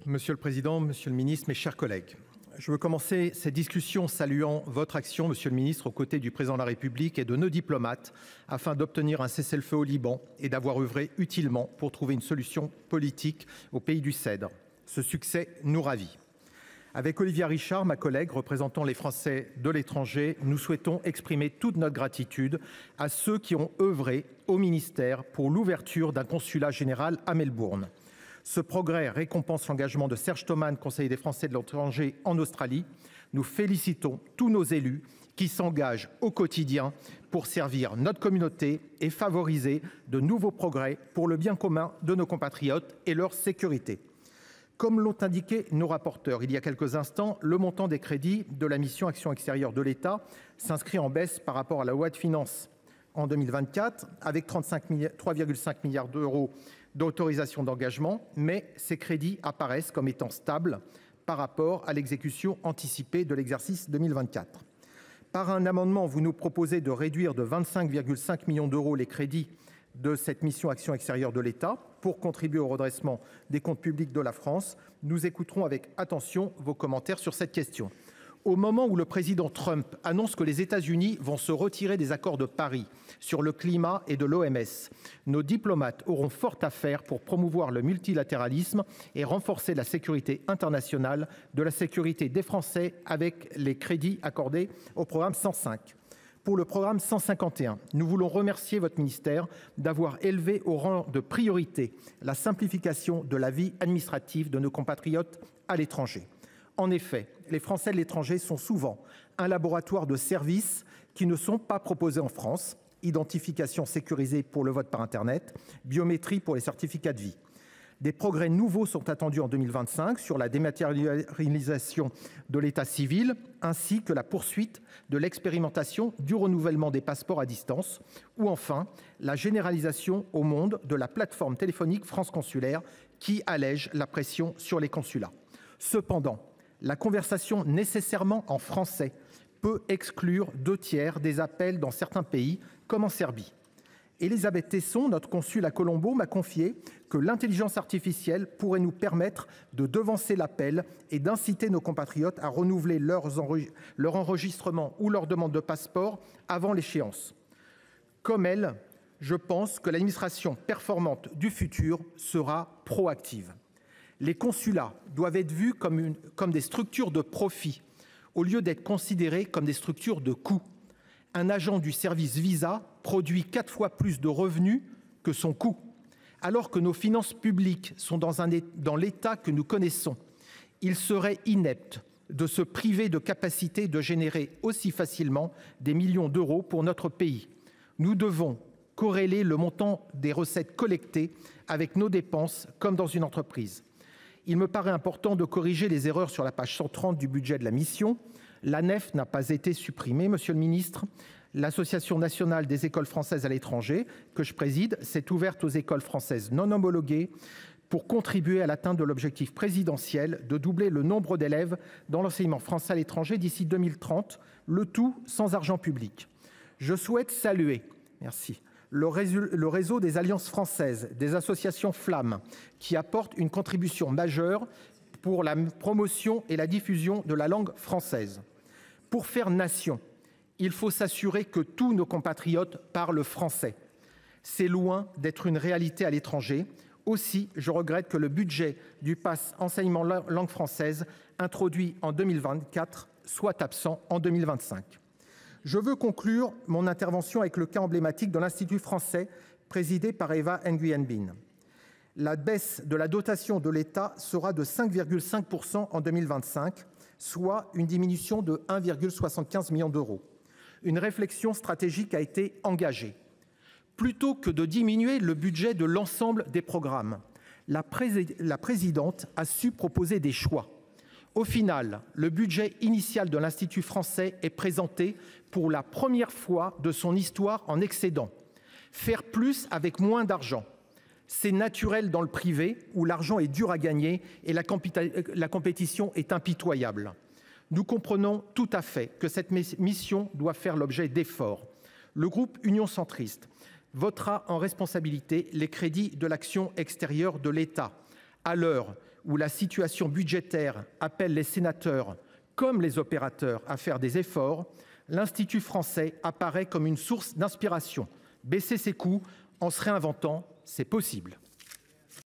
Monsieur le président, monsieur le ministre, mes chers collègues, je veux commencer cette discussion en saluant votre action, monsieur le ministre, aux côtés du président de la République et de nos diplomates, afin d'obtenir un cessez-le-feu au Liban et d'avoir œuvré utilement pour trouver une solution politique au pays du Cèdre. Ce succès nous ravit. Avec Olivia Richard, ma collègue représentant les Français de l'étranger, nous souhaitons exprimer toute notre gratitude à ceux qui ont œuvré au ministère pour l'ouverture d'un consulat général à Melbourne. Ce progrès récompense l'engagement de Serge Thoman, conseiller des Français de l'étranger en Australie. Nous félicitons tous nos élus qui s'engagent au quotidien pour servir notre communauté et favoriser de nouveaux progrès pour le bien commun de nos compatriotes et leur sécurité. Comme l'ont indiqué nos rapporteurs il y a quelques instants, le montant des crédits de la mission Action extérieure de l'État s'inscrit en baisse par rapport à la loi de finances en 2024, avec 3,5 milliards d'euros d'autorisation d'engagement, mais ces crédits apparaissent comme étant stables par rapport à l'exécution anticipée de l'exercice 2024. Par un amendement, vous nous proposez de réduire de 25,5 millions d'euros les crédits de cette mission Action extérieure de l'État pour contribuer au redressement des comptes publics de la France. Nous écouterons avec attention vos commentaires sur cette question. Au moment où le président Trump annonce que les États-Unis vont se retirer des accords de Paris sur le climat et de l'OMS, nos diplomates auront fort à faire pour promouvoir le multilatéralisme et renforcer la sécurité internationale de la sécurité des Français avec les crédits accordés au programme 105. Pour le programme 151, nous voulons remercier votre ministère d'avoir élevé au rang de priorité la simplification de la vie administrative de nos compatriotes à l'étranger. En effet, les Français de l'étranger sont souvent un laboratoire de services qui ne sont pas proposés en France. Identification sécurisée pour le vote par Internet, biométrie pour les certificats de vie. Des progrès nouveaux sont attendus en 2025 sur la dématérialisation de l'état civil, ainsi que la poursuite de l'expérimentation du renouvellement des passeports à distance, ou enfin la généralisation au monde de la plateforme téléphonique France Consulaire qui allège la pression sur les consulats. Cependant, la conversation nécessairement en français peut exclure 2/3 des appels dans certains pays, comme en Serbie. Elisabeth Tesson, notre consul à Colombo, m'a confié que l'intelligence artificielle pourrait nous permettre de devancer l'appel et d'inciter nos compatriotes à renouveler leur enregistrement ou leur demande de passeport avant l'échéance. Comme elle, je pense que l'administration performante du futur sera proactive. Les consulats doivent être vus comme des structures de profit, au lieu d'être considérés comme des structures de coût. Un agent du service Visa produit 4 fois plus de revenus que son coût. Alors que nos finances publiques sont dans l'état que nous connaissons, il serait inepte de se priver de capacité de générer aussi facilement des millions d'euros pour notre pays. Nous devons corréler le montant des recettes collectées avec nos dépenses, comme dans une entreprise. Il me paraît important de corriger les erreurs sur la page 130 du budget de la mission. L'ANEF n'a pas été supprimée, monsieur le ministre. L'Association nationale des écoles françaises à l'étranger, que je préside, s'est ouverte aux écoles françaises non homologuées pour contribuer à l'atteinte de l'objectif présidentiel de doubler le nombre d'élèves dans l'enseignement français à l'étranger d'ici 2030, le tout sans argent public. Je souhaite saluer, merci, le réseau des alliances françaises, des associations flammes, qui apportent une contribution majeure pour la promotion et la diffusion de la langue française. Pour faire nation, il faut s'assurer que tous nos compatriotes parlent français. C'est loin d'être une réalité à l'étranger. Aussi, je regrette que le budget du pass enseignement langue française, introduit en 2024, soit absent en 2025. Je veux conclure mon intervention avec le cas emblématique de l'Institut français, présidé par Eva Nguyen Binh. La baisse de la dotation de l'État sera de 5,5% en 2025, soit une diminution de 1,75 million d'euros. Une réflexion stratégique a été engagée. Plutôt que de diminuer le budget de l'ensemble des programmes, la présidente a su proposer des choix. Au final, le budget initial de l'Institut français est présenté pour la première fois de son histoire en excédent. Faire plus avec moins d'argent. C'est naturel dans le privé où l'argent est dur à gagner et la compétition est impitoyable. Nous comprenons tout à fait que cette mission doit faire l'objet d'efforts. Le groupe Union centriste votera en responsabilité les crédits de l'action extérieure de l'État, à l'heure où la situation budgétaire appelle les sénateurs comme les opérateurs à faire des efforts, l'Institut français apparaît comme une source d'inspiration. Baisser ses coûts en se réinventant, c'est possible.